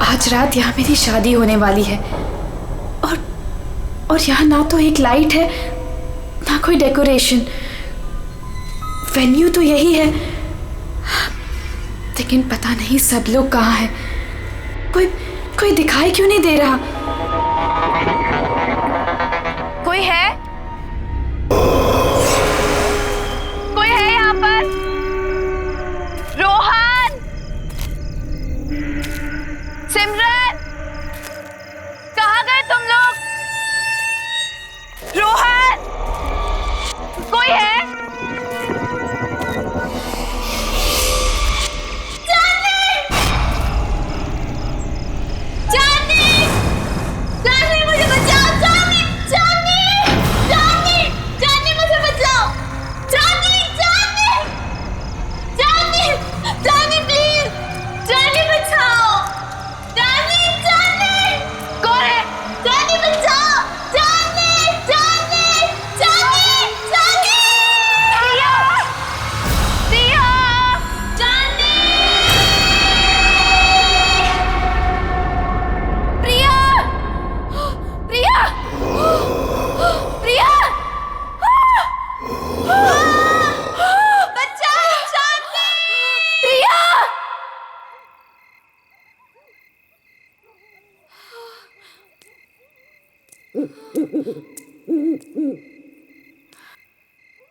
आज रात यहाँ मेरी शादी होने वाली है और यहाँ ना तो एक लाइट है ना कोई डेकोरेशन। वेन्यू तो यही है, लेकिन पता नहीं सब लोग कहाँ हैं। कोई दिखाई क्यों नहीं दे रहा? कोई है? कोई है यहाँ पर? रोहन, सिमरन, कहाँ गए तुम लोग? रोहन, कोई है?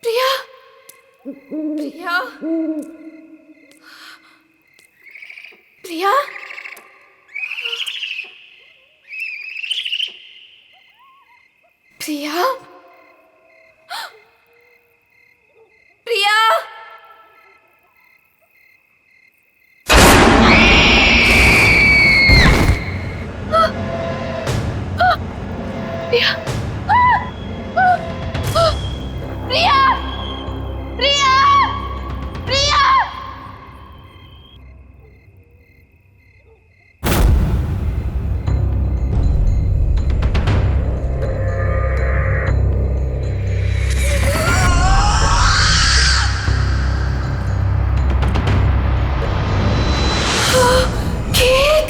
प्रिया, प्रिया, प्रिया, प्रिया, प्रिया, प्रिया, प्रिया, प्रिया, प्रिया, केक,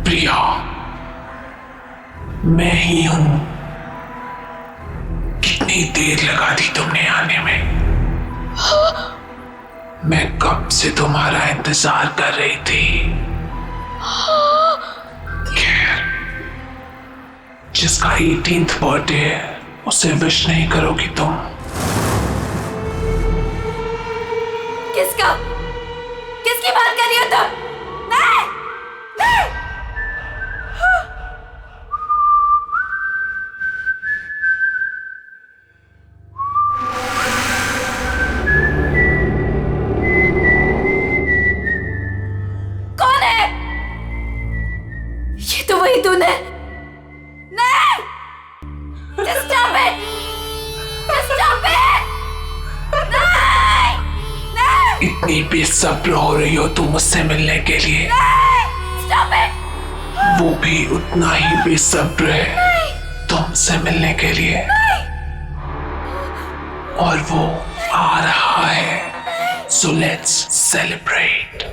प्रिया, मैं ही हूं। कितनी देर लगा दी तुमने आने में? मैं कब से तुम्हारा इंतजार कर रही थी। खैर, जिसका 18th बर्थडे है उसे विश नहीं करोगी तुम? किसका? किसकी बात कर रही हो तुम? नहीं, नहीं। कौन है? ये तो वही तूने। नहीं, just stop it, just stop it, नहीं, नहीं, इतनी बेसब्र हो रही हो तुम मुझसे मिलने के लिए? नहीं, stop it, वो भी उतना ही बेसब्र है तुमसे मिलने के लिए। और वो आ रहा है, so let's celebrate.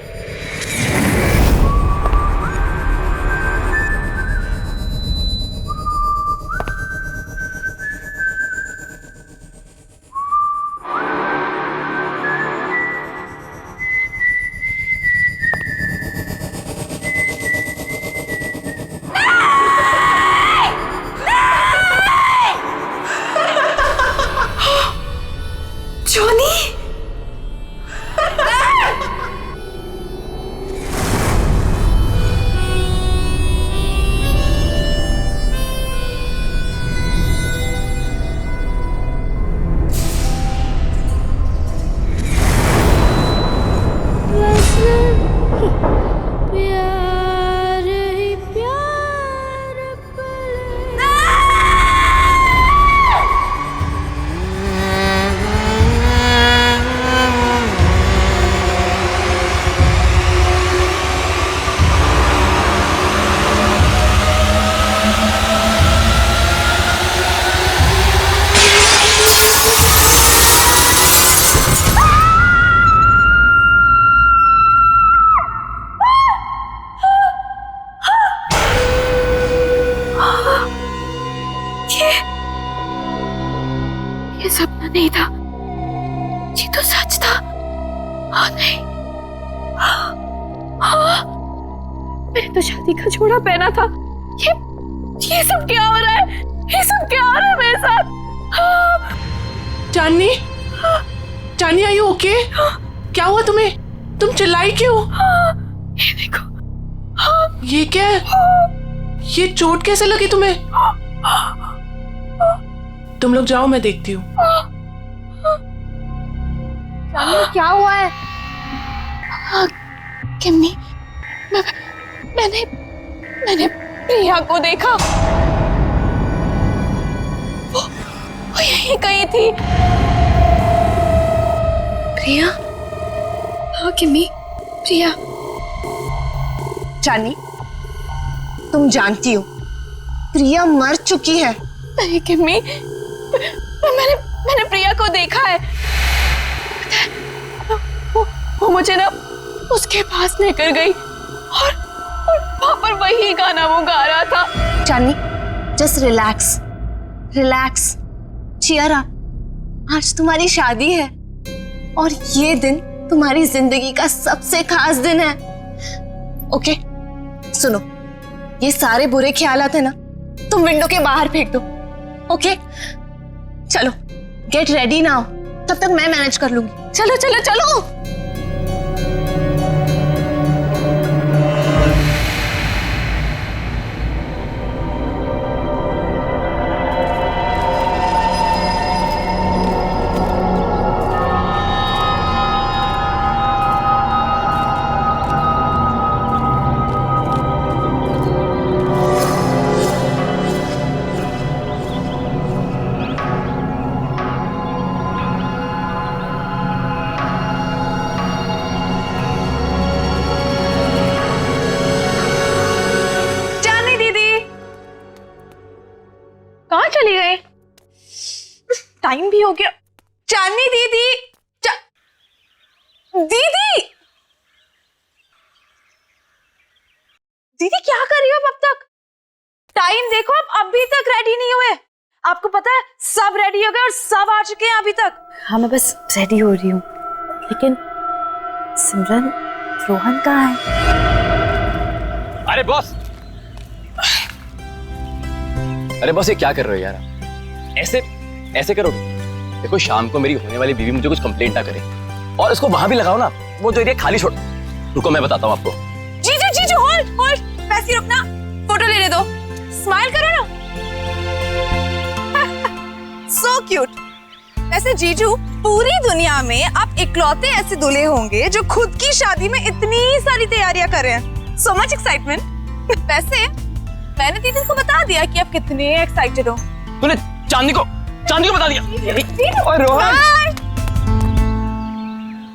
जोनी, ये सपना नहीं था, ये तो सच था। हाँ नहीं, हाँ, मैंने तो शादी का जोड़ा पहना था। ये सब क्या हो रहा है? ये सब क्या हो रहा है मेरे साथ? चांदनी, चांदनी आर यू ओके? क्या हुआ तुम्हें? तुम चिल्लाई क्यों? ये देखो, ये क्या है? ये चोट कैसे लगी तुम्हें? तुम लोग जाओ, मैं देखती हूँ। क्या हुआ है? किम्मी, मैंने प्रिया को देखा। वो यहीं कहीं थी। प्रिया? हाँ किम्मी, प्रिया। चांदनी, तुम जानती हो प्रिया मर चुकी है। नहीं किम्मी, मैंने प्रिया को देखा है। वो मुझे ना उसके पास लेकर गई और वहां पर वही गाना वो गा रहा था। Chandni, just relax, relax, cheer up. आज तुम्हारी शादी है और ये दिन तुम्हारी जिंदगी का सबसे खास दिन है। ओके, सुनो, ये सारे बुरे ख्यालात है ना, तुम विंडो के बाहर फेंक दो। ओके, चलो गेट रेडी नाउ, तब तक मैं मैनेज कर लूंगी। चलो चलो चलो। चली गई? टाइम भी हो गया। चांदनी दीदी, दीदी, दीदी क्या कर रही हो अब तक? टाइम देखो, आप अभी तक रेडी नहीं हुए। आपको पता है सब रेडी हो गए और सब आ चुके हैं अभी तक। हाँ, मैं बस रेडी हो रही हूँ, लेकिन सिमरन, रोहन कहाँ है? अरे बॉस, अरे बॉस, ये क्या कर रहे हो यार? ऐसे करोगे? देखो, शाम को मेरी होने वाली बीवी मुझे कुछ कंप्लेंट ना करे, और इसको वहां भी लगाओ ना, वो जो एरिया खाली छोड़। रुको, मैं बताता हूँ आपको। जीजू, होल्ड, वैसे रुकना, फोटो लेने दो, स्माइल करो ना। So cute. वैसे जीजू, पूरी दुनिया में आप इकलौते ऐसे दूल्हे होंगे जो खुद की शादी में इतनी सारी तैयारियां कर रहे हैं। So much excitement. वैसे मैंने दीदी को बता दिया कि आप कितने एक्साइटेड हो। तूने चांदनी को बता दिया? और रोहन,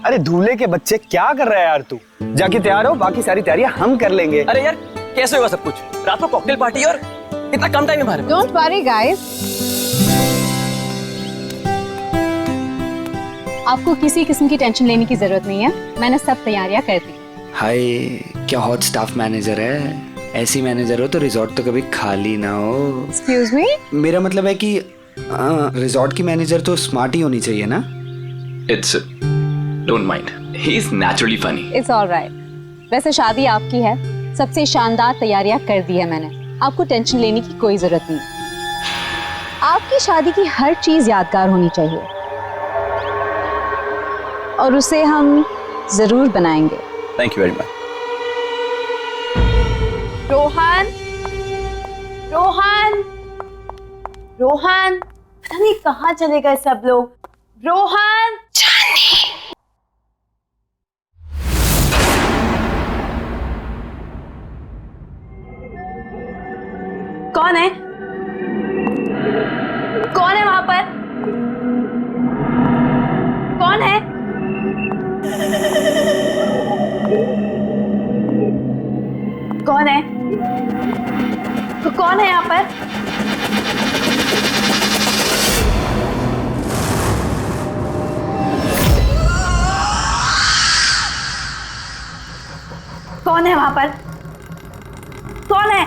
अरे दूल्हे के बच्चे, क्या कर रहा है यार तू? जाके तैयार हो, बाकी सारी तैयारियां हम कर लेंगे। अरे यार, कैसे होगा सब कुछ? रात को कॉकटेल पार्टी और इतना कम टाइम है हमारे पास। डोंट वरी गाइस, आपको किसी किस्म की टेंशन लेने की जरूरत नहीं है, मैंने सब तैयारियां कर दी। हाय, क्या हॉट स्टाफ मैनेजर है? ऐसी मैनेजर हो तो रिजॉर्ट तो कभी खाली ना हो। एक्सक्यूज मी, मेरा मतलब है कि रिजॉर्ट की मैनेजर तो स्मार्ट ही होनी चाहिए ना। It's don't mind, he is naturally funny. It's alright. वैसे शादी आपकी है, सबसे शानदार तैयारियां कर दी है मैंने, आपको टेंशन लेने की कोई जरूरत नहीं। आपकी शादी की हर चीज यादगार होनी चाहिए और उसे हम जरूर बनाएंगे। Thank you very much. Rohan, पता नहीं कहाँ चले गए सब लोग। रोहन, कौन है? कौन है वहां पर? कौन है? कौन है? तो कौन है यहाँ पर? कौन है वहां पर? कौन है?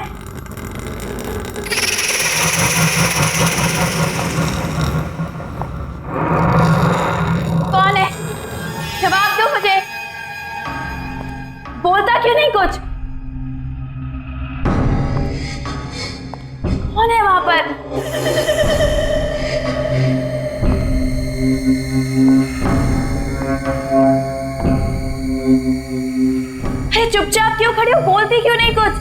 बोलती क्यों नहीं कुछ?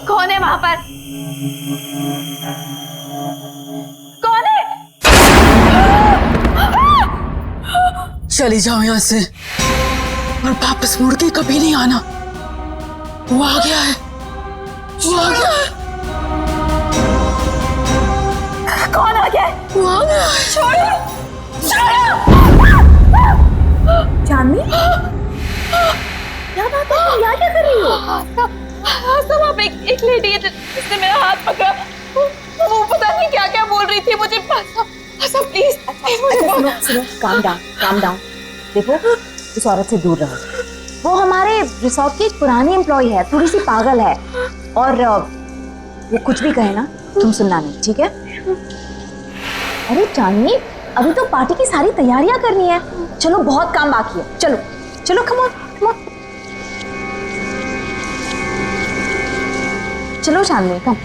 कौन है वहां पर? कौन है? चली जाओ यहाँ से और वापस मुड़ के कभी नहीं आना। वो आ गया है, वो आ गया है, कौन आ गया? वो आ गया है। छोड़ो, छोड़ो। चांदनी, क्या बात है? तुम यहाँ क्या कर रही हो? सब आप एक लेडी है जिसने मेरा हाथ पकड़ा। वो पता नहीं क्या क्या बोल रही थी मुझे। सब प्लीज सुनो, काम डाउन। देखो, इस औरत से दूर रहो। वो हमारे रिसोर्ट की एक पुरानी एम्प्लॉय है, थोड़ी सी पागल है, और वो कुछ भी कहे ना तुम सुनना नहीं, ठीक है? अरे चांदनी, अभी तो पार्टी की सारी तैयारियां करनी है। चलो, बहुत काम बाकी है। चलो चलो, कम ऑन। चलो चांदनी, कम।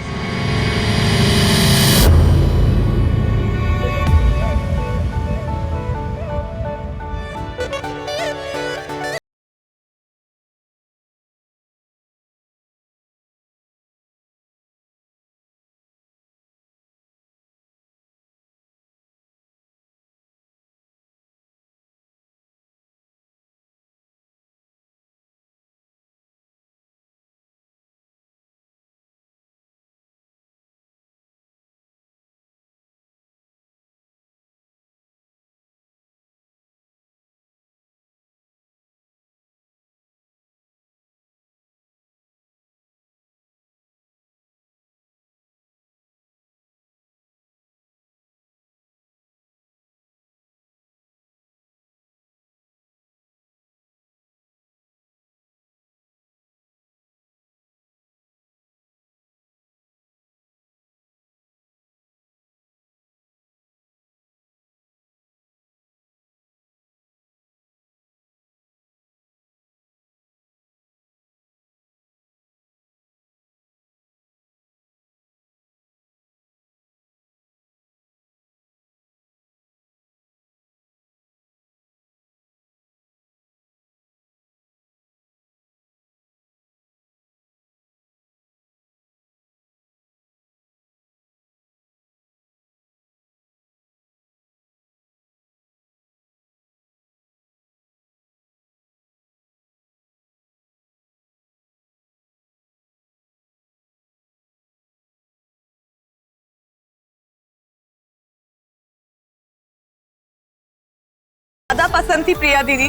ज्यादा पसंद थी प्रिया दीदी।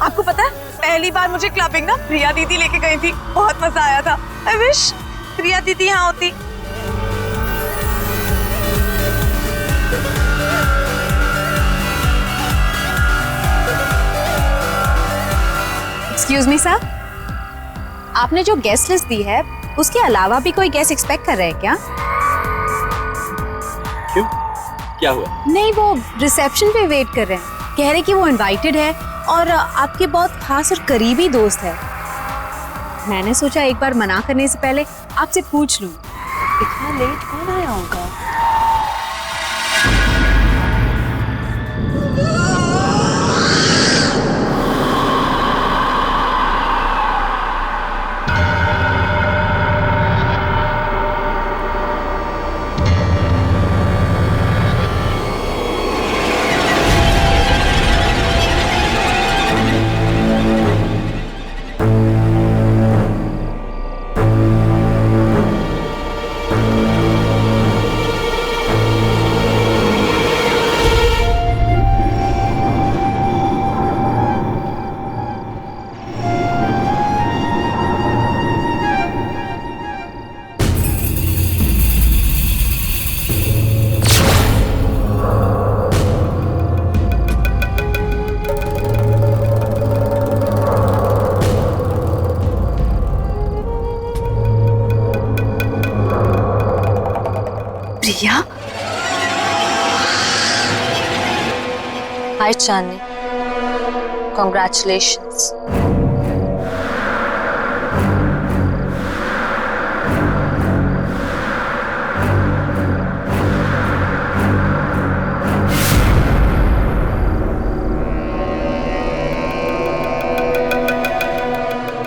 आपको पता है, पहली बार मुझे क्लबिंग ना प्रिया दीदी लेके गई थी। बहुत मजा आया था। आई विश प्रिया दीदी यहाँ होती। एक्सक्यूज मी सर, आपने जो गेस्ट लिस्ट दी है उसके अलावा भी कोई गेस्ट एक्सपेक्ट कर रहे हैं क्या? क्यों, क्या हुआ? नहीं, वो रिसेप्शन पे वेट कर रहे हैं। कह रहे कि वो इनवाइटेड है और आपके बहुत खास और करीबी दोस्त है। मैंने सोचा एक बार मना करने से पहले आपसे पूछ लूं। इतना लेट कौन आया होगा? प्रिया, हाय चांदनी, Congratulations.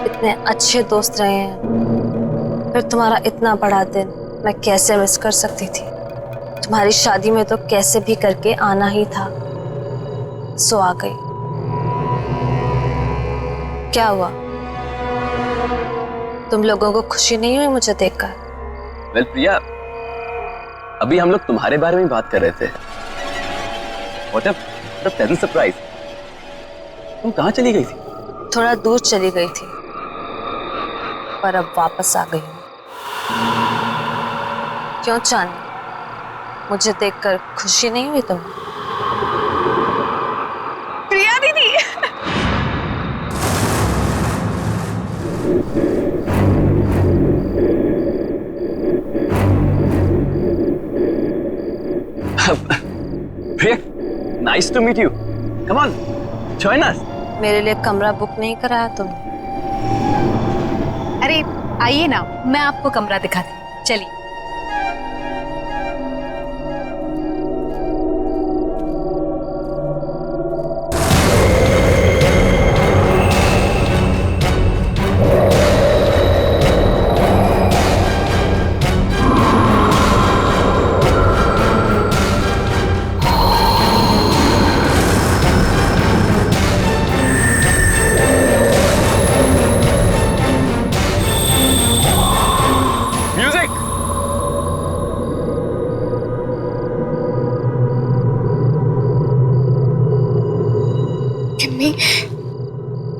इतने अच्छे दोस्त रहे हैं, फिर तुम्हारा इतना बड़ा दिन मैं कैसे मिस कर सकती थी। तुम्हारी शादी में तो कैसे भी करके आना ही था, सो आ गई। क्या हुआ, तुम लोगों को खुशी नहीं हुई मुझे देखकर? वेल प्रिया, अभी हम लोग तुम्हारे बारे में बात कर रहे थे। What a pleasant surprise. तुम कहाँ चली गई थी? थोड़ा दूर चली गई थी, पर अब वापस आ गई हूँ। क्यों चांदनी, मुझे देखकर खुशी नहीं हुई तुम्हें? प्रिया दीदी, प्रिया, nice to meet you. Come on, join us. मेरे लिए कमरा बुक नहीं कराया तुमने? अरे आइए ना, मैं आपको कमरा दिखाती हूँ, चलिए।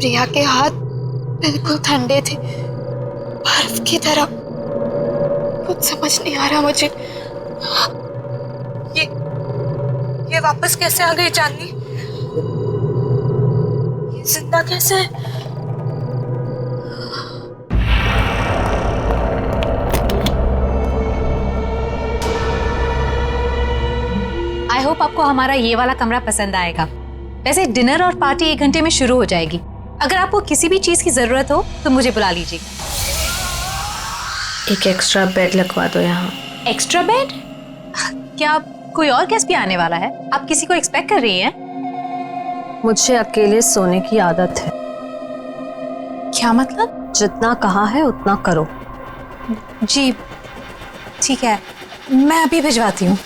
प्रिया के हाथ बिल्कुल ठंडे थे, बर्फ की तरह। कुछ समझ नहीं आ रहा मुझे। ये वापस कैसे आ गई चांदनी? ये जिंदा कैसे है? आई होप आपको हमारा ये वाला कमरा पसंद आएगा। वैसे डिनर और पार्टी 1 घंटे में शुरू हो जाएगी। अगर आपको किसी भी चीज की जरूरत हो तो मुझे बुला लीजिएगा। एक एक्स्ट्रा बेड लगवा दो यहाँ। Extra bed? क्या कोई और गेस्ट भी आने वाला है? आप किसी को एक्सपेक्ट कर रही हैं? मुझे अकेले सोने की आदत है। क्या मतलब? जितना कहा है उतना करो। जी ठीक है, मैं अभी भिजवाती हूँ।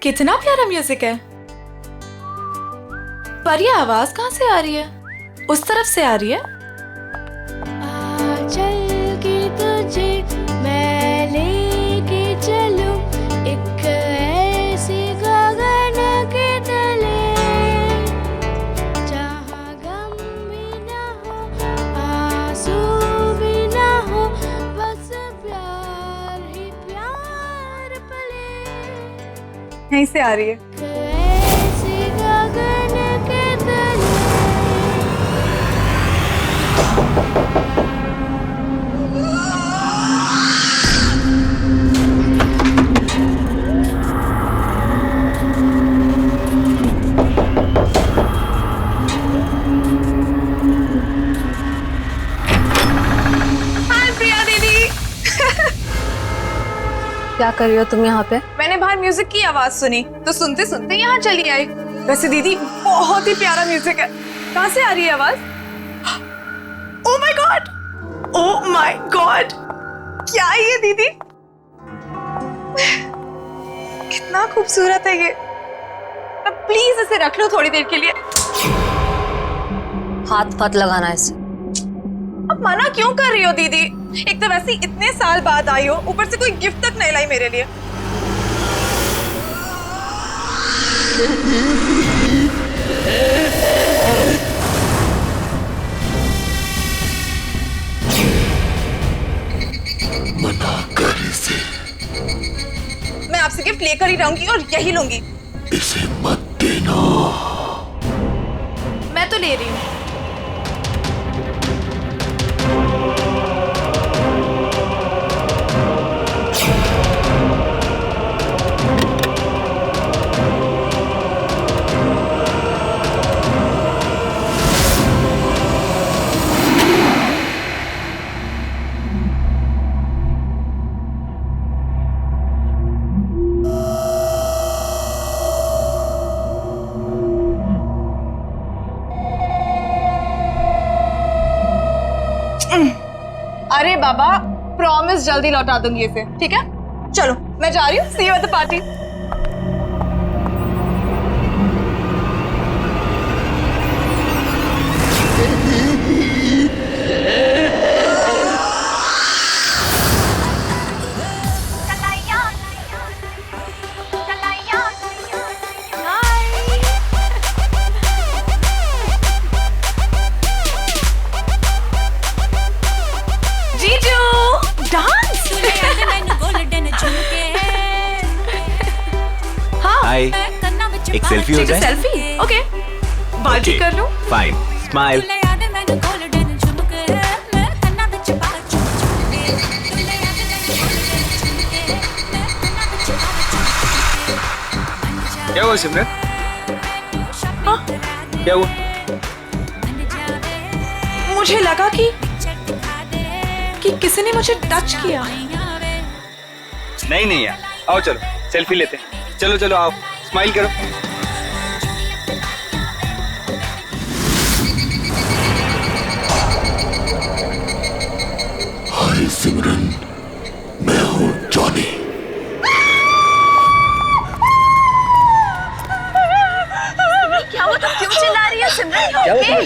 कितना प्यारा म्यूजिक है। पर ये आवाज कहाँ से आ रही है? उस तरफ से आ रही है। चल के तुझे मैं यहीं से आ रही है। हाय प्रिया दीदी। क्या कर रही हो तुम यहाँ पे? मैंने बाहर म्यूजिक की आवाज सुनी तो सुनते सुनते यहाँ चली आई। वैसे दीदी बहुत ही प्यारा म्यूजिक है। कहाँ से आ रही है आवाज? Oh my God, oh my God, क्या है ये दीदी? कितना खूबसूरत है ये। अब प्लीज इसे रख लो थोड़ी देर के लिए। हाथ पात लगाना इसे। अब मना क्यों कर रही हो दीदी? एक तो वैसे ही इतने साल बाद आई हो, ऊपर से कोई गिफ्ट तक नहीं लाई मेरे लिए। मना कर इसे, मैं आपसे गिफ्ट लेकर ही रहूंगी और यही लूंगी। इसे मत देना। मैं तो ले रही हूँ। अरे बाबा, प्रॉमिस जल्दी लौटा दूंगी इसे, ठीक है? चलो मैं जा रही हूँ। सी यू एट द पार्टी। हाय, एक सेल्फी हो जाए? सेल्फी? ओके, बात भी कर लूं? Fine, smile. क्या हुआ सिमरन? क्या हुआ? मुझे लगा कि किसी ने मुझे टच किया। नहीं नहीं यार, आओ चलो सेल्फी लेते हैं। चलो चलो आओ, स्माइल करो। हाय सिमरन, मैं हूँ जॉनी। क्या हुआ? तुम क्यों चिल्ला रही है सिमरन?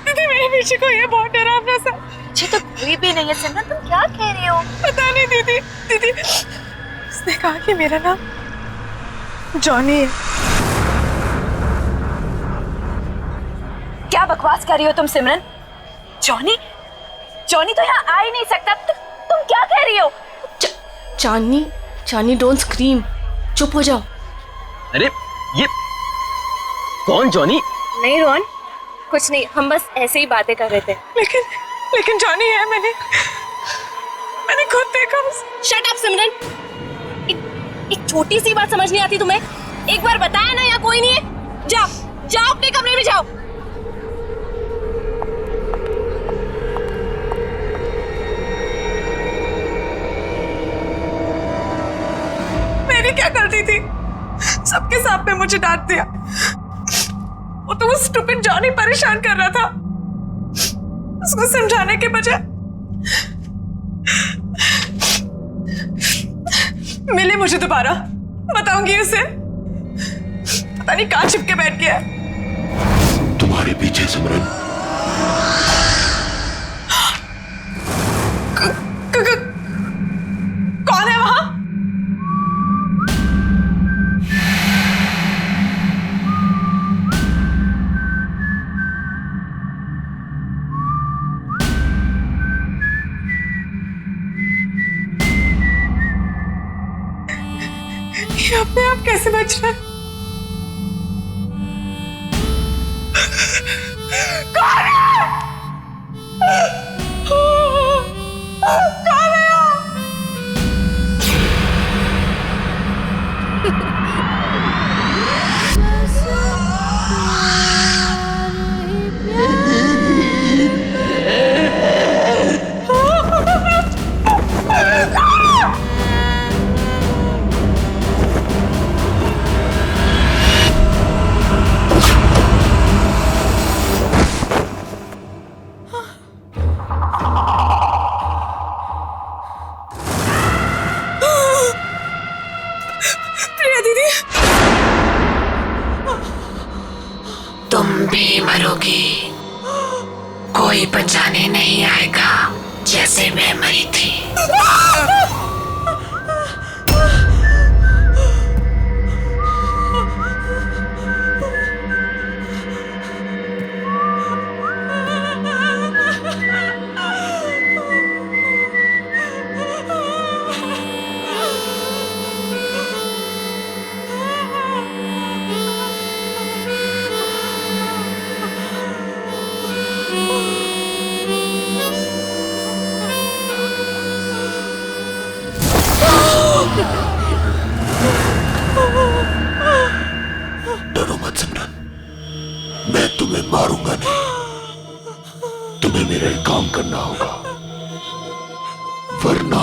दीदी मेरे पीछे कोई है, बहुत डरावना सा। मुझे तो कोई भी नहीं है सिमरन, तुम क्या कह रही हो? पता नहीं दीदी। दीदी उसने कहा कि मेरा नाम जॉनी है। क्या बकवास कर रही हो तुम सिमरन? जॉनी? जॉनी तो यहाँ आ ही नहीं सकता। तुम क्या कह रही हो? चांदनी, चांदनी डोंट स्क्रीम, चुप हो जाओ। अरे ये कौन जॉनी? नहीं रोहन, कुछ नहीं, हम बस ऐसे ही बातें कर रहे थे। लेकिन जॉनी है। मैंने खुद देखा। शट अप सिमरन, एक छोटी सी बात समझ नहीं आती तुम्हें? एक बार बताया ना यहाँ कोई नहीं है। जाओ जाओ अपने कमरे में जाओ। मैंने क्या गलती थी? सबके सामने मुझे डांट दिया। वो तो वो स्टूपिड जॉनी परेशान कर रहा था। उसको समझाने के बजाय मिले मुझे दोबारा। बताऊंगी उसे। पता नहीं कहाँ छिपके बैठ गया। तुम्हारे पीछे सिमरन। कौन है वहां? ये अपने आप कैसे बच रहा है? प्रिया दीदी, तुम भी मरोगी, कोई बचाने नहीं आएगा जैसे मैं मरी थी। डरो मत सिमरन, मैं तुम्हें मारूंगा नहीं। तुम्हें मेरा एक काम करना होगा, वरना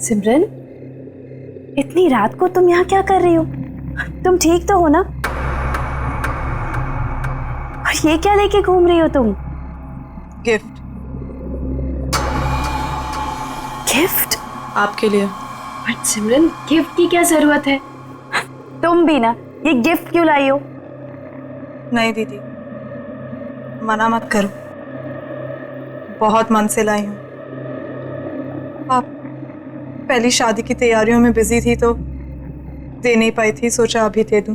सिमरन, इतनी रात को तुम यहाँ क्या कर रही हो? तुम ठीक तो हो ना? और ये क्या लेके घूम रही हो तुम? गिफ्ट। गिफ्ट? आपके लिए। बट सिमरन, गिफ्ट की क्या जरूरत है? तुम भी ना, ये गिफ्ट क्यों लाई हो? नहीं दीदी, मना मत करो, बहुत मन से लाई हूँ। आप पहली शादी की तैयारियों में बिजी थी तो दे नहीं पाई थी, सोचा अभी दे दूं।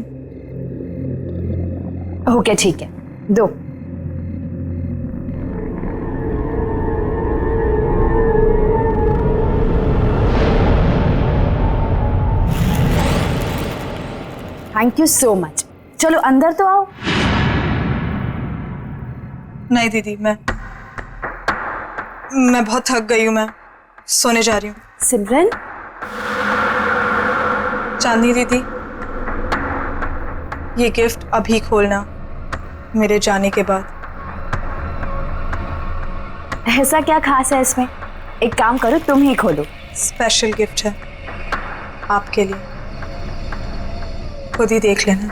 ओके ठीक है, दो। Thank you so much. चलो अंदर तो आओ। नहीं दीदी, मैं बहुत थक गई हूँ, मैं सोने जा रही हूँ। सिमरन, चांदनी दीदी, ये गिफ्ट अभी खोलना, मेरे जाने के बाद। ऐसा क्या खास है इसमें? एक काम करो, तुम ही खोलो। स्पेशल गिफ्ट है आपके लिए, खुद ही देख लेना।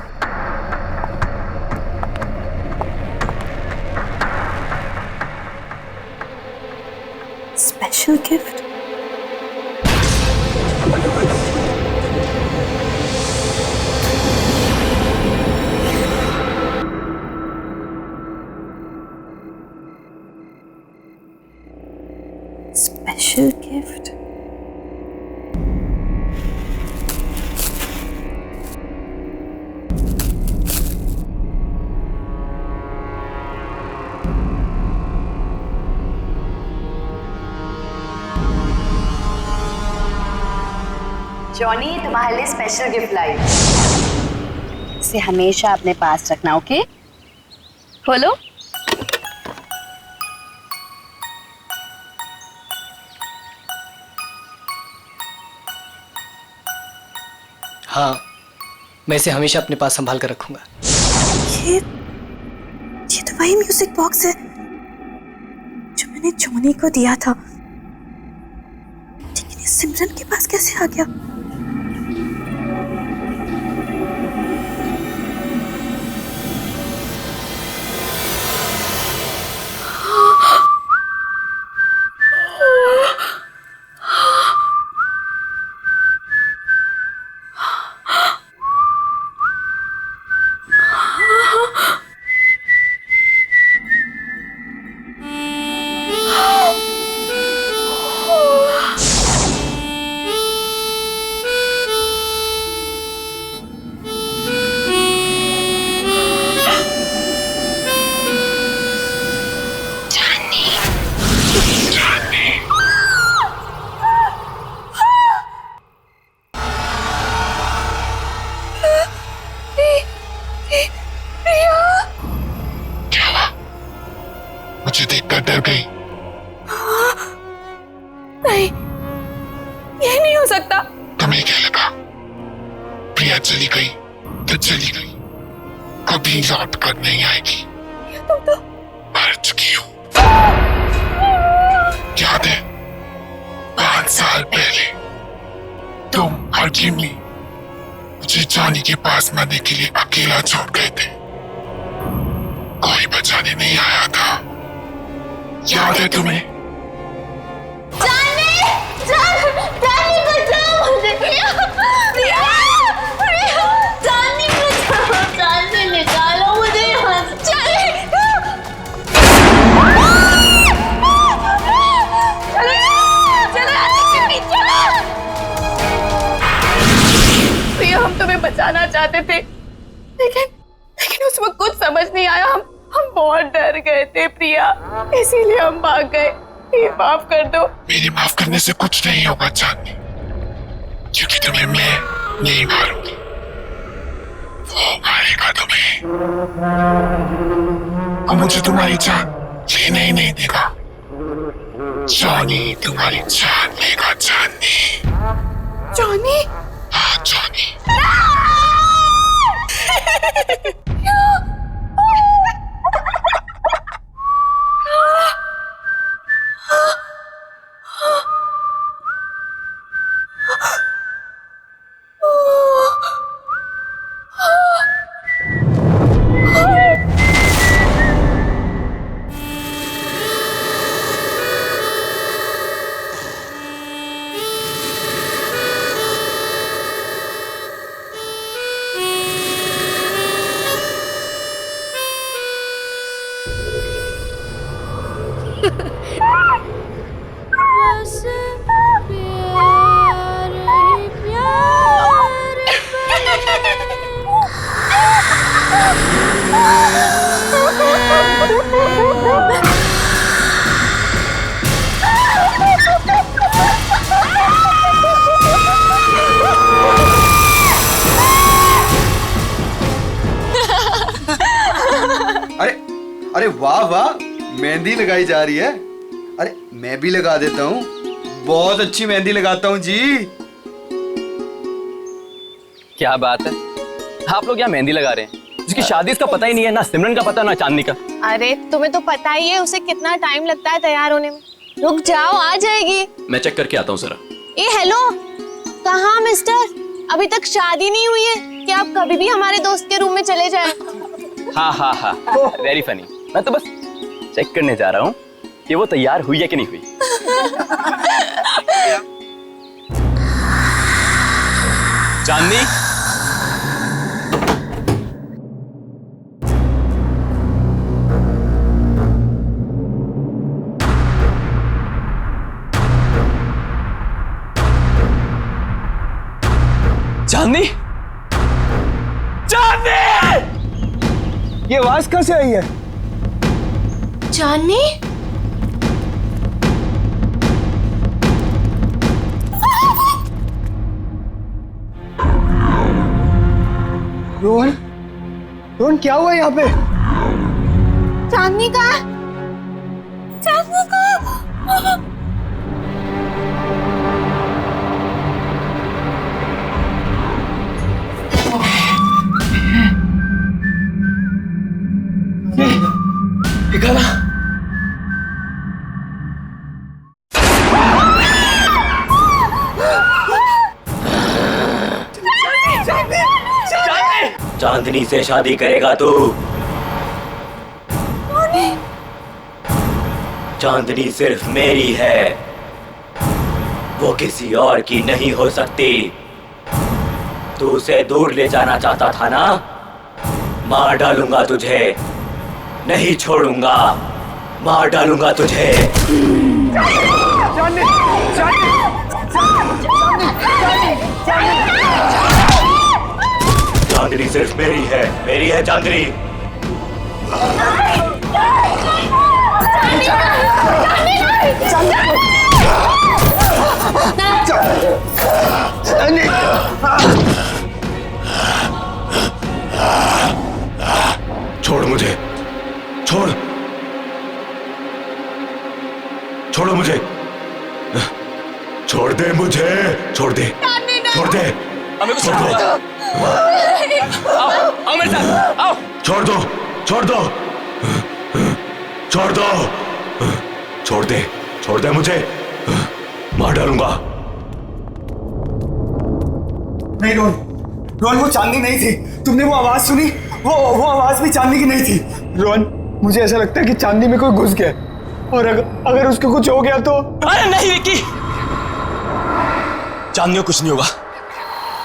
Special gift? Special gift? Johnny, तुम्हारे लिए स्पेशल गिफ्ट लाई। इसे हमेशा अपने पास रखना, ओके? खोलो। हाँ, मैं इसे हमेशा अपने पास संभाल कर रखूंगा। ये तो वही म्यूजिक बॉक्स है जो मैंने जॉनी को दिया था, लेकिन ये सिमरन के पास कैसे आ गया? मुझे देखकर डर गई। नहीं, ये नहीं हो सकता। तुम्हें क्या लगा प्रिया चली गई तो चली गई, कभी लौट कर नहीं आएगी। तुम तो मर चुकी हो। याद है 5 साल पहले तुम और जिमी मुझे जॉनी के पास मरने के लिए अकेला छोड़ गए थे, कोई बचाने नहीं आया था। याद है तुम्हें? जानी बचाओ मुझे। जानी बचाओ, जानी निकालो मुझे यहाँ से। प्रिया, हम तुम्हें बचाना चाहते थे, लेकिन उस वक्त कुछ समझ नहीं आया। हम बहुत डर गए थे प्रिया, इसीलिए हम भाग गए। ये माफ कर दो। मेरे माफ करने से कुछ नहीं होगा चांदनी, क्योंकि तुम्हें मैं नहीं मारूंगी, वो मारेगा तुम्हें। और मुझे तुम्हारी जान लेने ही नहीं देगा। जॉनी तुम्हारी जान लेगा चांदनी। जॉनी? हाँ जॉनी। अरे वाह वाह, मेहंदी लगाई जा रही है। अरे मैं भी लगा देता हूँ, बहुत अच्छी मेहंदी लगाता हूँ जी। क्या बात है, आप लोग यहाँ मेहंदी लगा रहे हैं? जिसकी शादी इसका पता ही नहीं है, ना सिमरन का पता ना चांदनी का। अरे तुम्हें तो पता ही है उसे कितना टाइम लगता है तैयार होने में। रुक जाओ, आ जाएगी। मैं चेक करके आता हूँ जरा। ए हेलो, कहाँ मिस्टर? अभी तक शादी नहीं हुई है कि आप कभी भी हमारे दोस्त के रूम में चले जाएं? हाँ हाँ हाँ, वेरी फनी। मैं तो बस चेक करने जा रहा हूँ कि वो तैयार हुई है कि नहीं हुई। चांदनी, चांदनी, चांदनी! ये आवाज कहाँ से आई है? चांदनी? रोहन, रोहन क्या हुआ यहाँ पे? चांदनी का? चांदनी का? देखा ना? चांदनी से शादी करेगा तू? चांदनी सिर्फ मेरी है, वो किसी और की नहीं हो सकती। तू उसे दूर ले जाना चाहता था ना? मार डालूंगा तुझे, नहीं छोड़ूंगा, मार डालूंगा तुझे। चांदनी सिर्फ मेरी है चांदनी। छोड़ मुझे, छोड़, छोड़ो मुझे, छोड़ दे मुझे, छोड़ दे, छोड़ दे, छोड़ दो, आओ मेरे साथ, आओ। छोड़ दो, छोड़ दो, छोड़ दो, छोड़ दे मुझे, मार डालूंगा। नहीं रोहन, रोहन वो चांदनी नहीं थी। तुमने वो आवाज सुनी? वो आवाज भी चांदनी की नहीं थी। रोहन, मुझे ऐसा लगता है कि चांदनी में कोई घुस गया, और अगर उसको कुछ हो गया तो। अरे नहीं विक्की, चांदनी को कुछ नहीं होगा,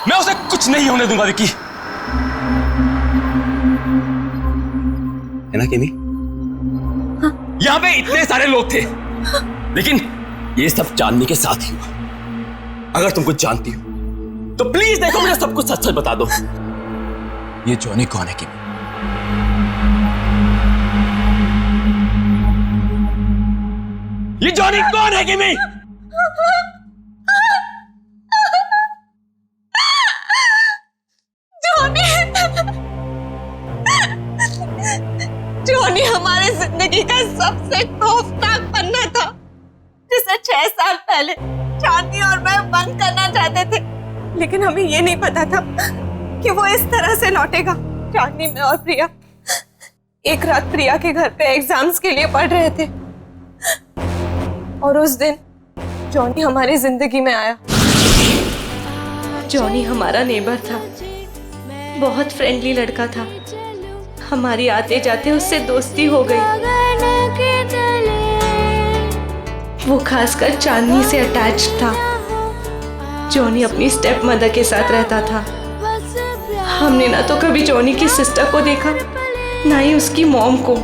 मैं उसे कुछ नहीं होने दूंगा विक्की। है ना केमी? हाँ। यहाँ पे इतने सारे लोग थे, लेकिन ये सब चांदनी के साथ ही हुआ। अगर तुम कुछ जानती हो तो प्लीज देखो, मुझे सब कुछ सच सच बता दो। ये जॉनी कौन है केमी? ये जॉनी कौन है केमी? जॉनी हमारे जिंदगी का सबसे खौफनाक पन्ना था, जिसे 6 साल पहले चांदनी और मैं बंद करना चाहते थे, लेकिन हमें ये नहीं पता था कि वो इस तरह से लौटेगा। चांदनी, मैं और प्रिया एक रात प्रिया के घर पे एग्जाम्स के लिए पढ़ रहे थे, और उस दिन जॉनी हमारी जिंदगी में आया। जॉनी हमारा नेबर था, बहुत फ्रेंडली लड़का था। हमारी आते जाते उससे दोस्ती हो गई। वो खासकर चांदनी से अटैच था। जॉनी अपनी स्टेप मदर के साथ रहता था। हमने ना तो कभी जॉनी की सिस्टर को देखा, ना ही उसकी मॉम को।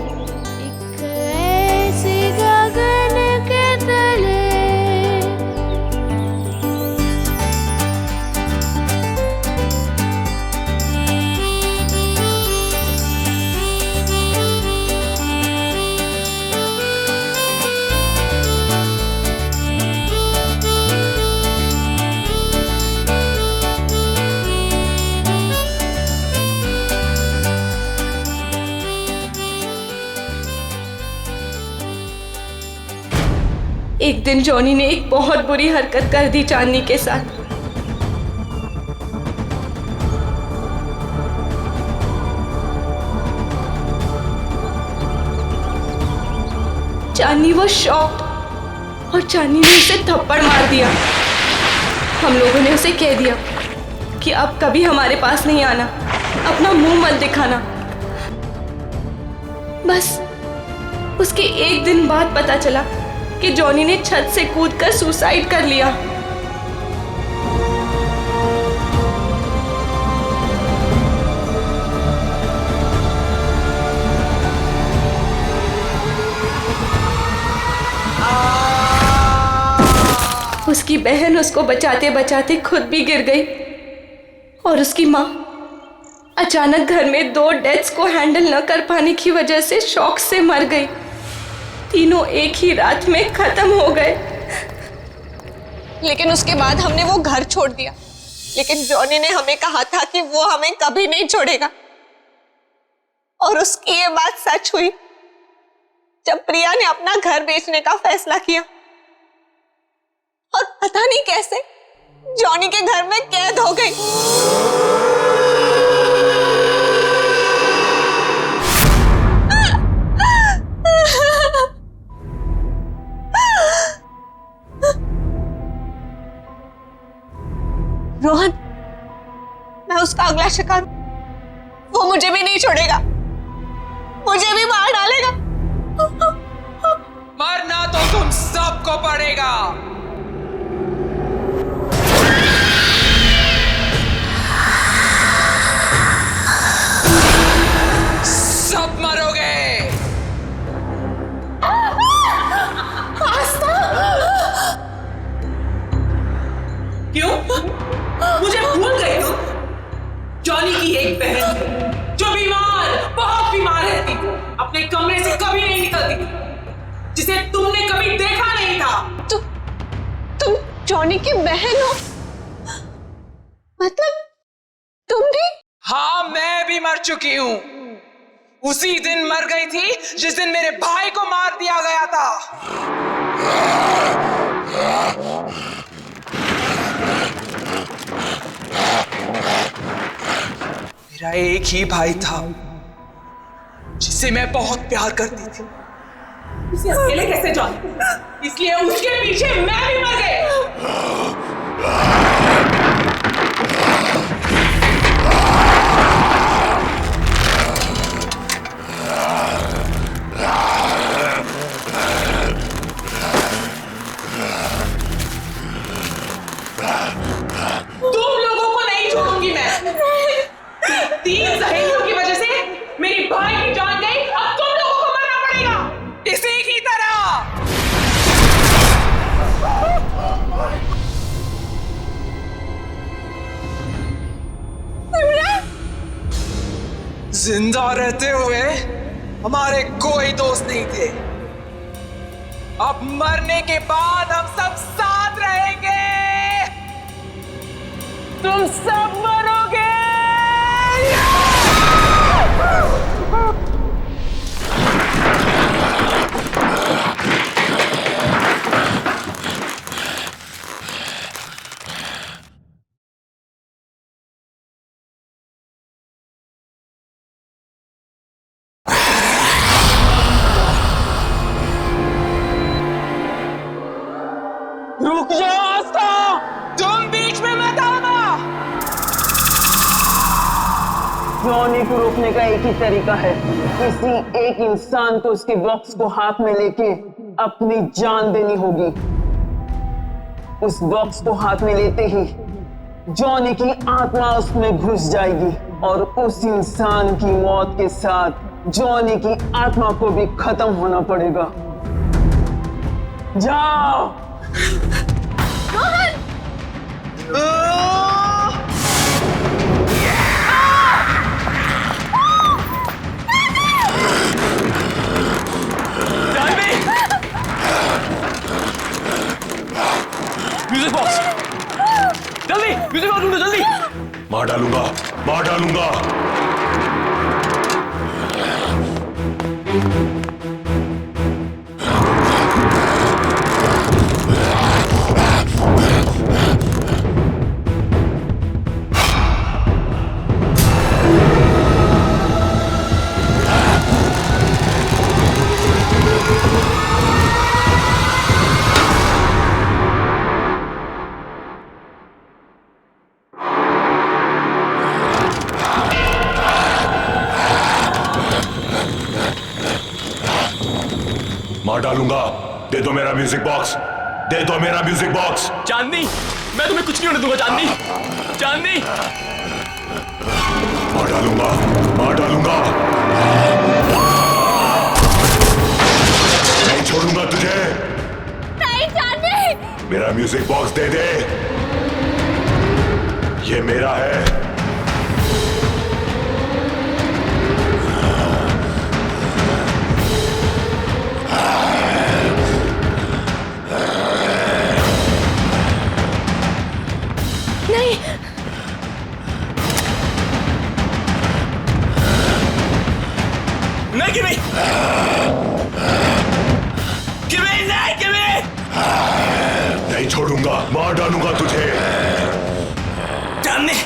एक दिन जॉनी ने एक बहुत बुरी हरकत कर दी चांदनी के साथ। चांदनी वो शॉक्ड, और चांदनी ने उसे थप्पड़ मार दिया। हम लोगों ने उसे कह दिया कि अब कभी हमारे पास नहीं आना, अपना मुंह मत दिखाना। बस उसके एक दिन बाद पता चला कि जॉनी ने छत से कूदकर सुसाइड कर लिया। उसकी बहन उसको बचाते बचाते खुद भी गिर गई, और उसकी माँ अचानक घर में 2 डेथ्स को हैंडल न कर पाने की वजह से शॉक से मर गई। तीनों एक ही रात में खत्म हो गए। लेकिन उसके बाद हमने वो घर छोड़ दिया, लेकिन जॉनी ने हमें कहा था कि वो हमें कभी नहीं छोड़ेगा। और उसकी ये बात सच हुई जब प्रिया ने अपना घर बेचने का फैसला किया, और पता नहीं कैसे जॉनी के घर में कैद हो गई। रोहन, मैं उसका अगला शिकार, वो मुझे भी नहीं छोड़ेगा, मुझे भी मार डालेगा। मरना तो तुम सबको पड़ेगा। सब मरोगे। क्यों? मुझे भूल गई तुम? जॉनी की एक बहन जो बीमार, बहुत बीमार रहती, अपने कमरे से कभी नहीं निकलती, जिसे तुमने कभी देखा नहीं था। तुम जॉनी की बहन हो? मतलब तुम भी? हाँ, मैं भी मर चुकी हूँ। उसी दिन मर गई थी जिस दिन मेरे भाई को मार दिया गया था। मेरा एक ही भाई था जिसे मैं बहुत प्यार करती थी। उसे अकेले कैसे जाऊं? इसलिए उसके पीछे मैं भी मर गई। तुम लोगों को नहीं छोड़ूंगी मैं। 3 सहेलियों की वजह से मेरी भाई की जान गई, अब तुम लोगों को मरना पड़ेगा इसी की तरह। जिंदा रहते हुए हमारे कोई दोस्त नहीं थे, अब मरने के बाद हम सब साथ रहेंगे। तुम सब मरोगे। रुक जाओ आस्था, तुम बीच में मत आना। जॉनी को रोकने का एक ही तरीका है, किसी एक इंसान को उसके बॉक्स को हाथ में लेके अपनी जान देनी होगी। उस बॉक्स को हाथ में लेते ही जॉनी की आत्मा उसमें घुस जाएगी और उस इंसान की मौत के साथ जॉनी की आत्मा को भी खत्म होना पड़ेगा। जाओ। म्यूजिक बॉक्स, जल्दी म्यूजिक बॉक्स ढूंढो, जल्दी। मार डालूंगा, मार डालूंगा। मार डालूंगा। दे दो मेरा म्यूजिक बॉक्स, दे दो मेरा म्यूजिक बॉक्स। चांदनी, मैं तुम्हें कुछ नहीं होने दूंगा। चांदनी, चांदनी। मार डालूंगा, मार डालूंगा। नहीं छोड़ूंगा तुझे। नहीं चांदनी। मेरा म्यूजिक बॉक्स दे दे, ये मेरा है। नहीं किमी, किमी नहीं, किमी नहीं छोड़ूंगा, मार डालूंगा तुझे। चांदनी,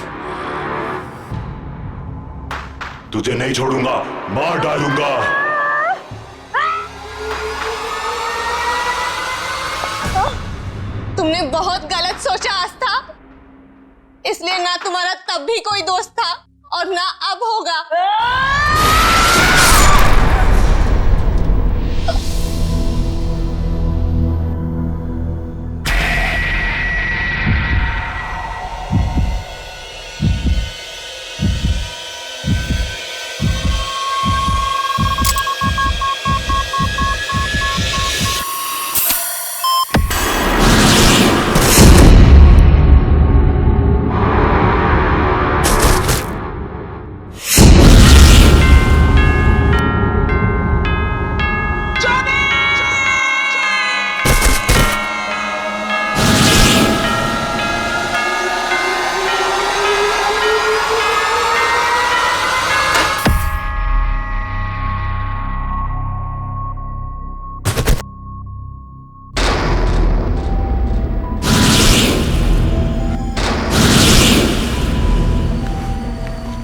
तुझे नहीं छोड़ूंगा, मार डालूंगा। तुमने बहुत गलत सोचा आस्था। इसलिए ना तुम्हारा तब भी कोई दोस्त था और ना अब होगा।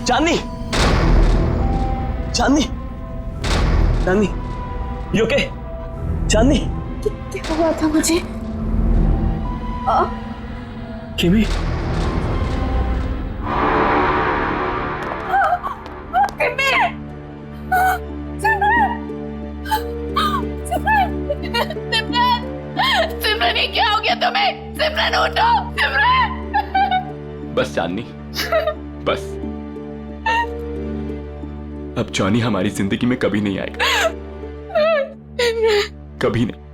चांदनी, चांदनी, चांदनी, यू ओके? चांदनी, क्या हुआ था मुझे? किमी, सिमरन, ये क्या हो गया तुम्हें? सिमरन उठो, सिमरन। बस चांदनी, बस। अब जॉनी हमारी जिंदगी में कभी नहीं आएगा, कभी नहीं।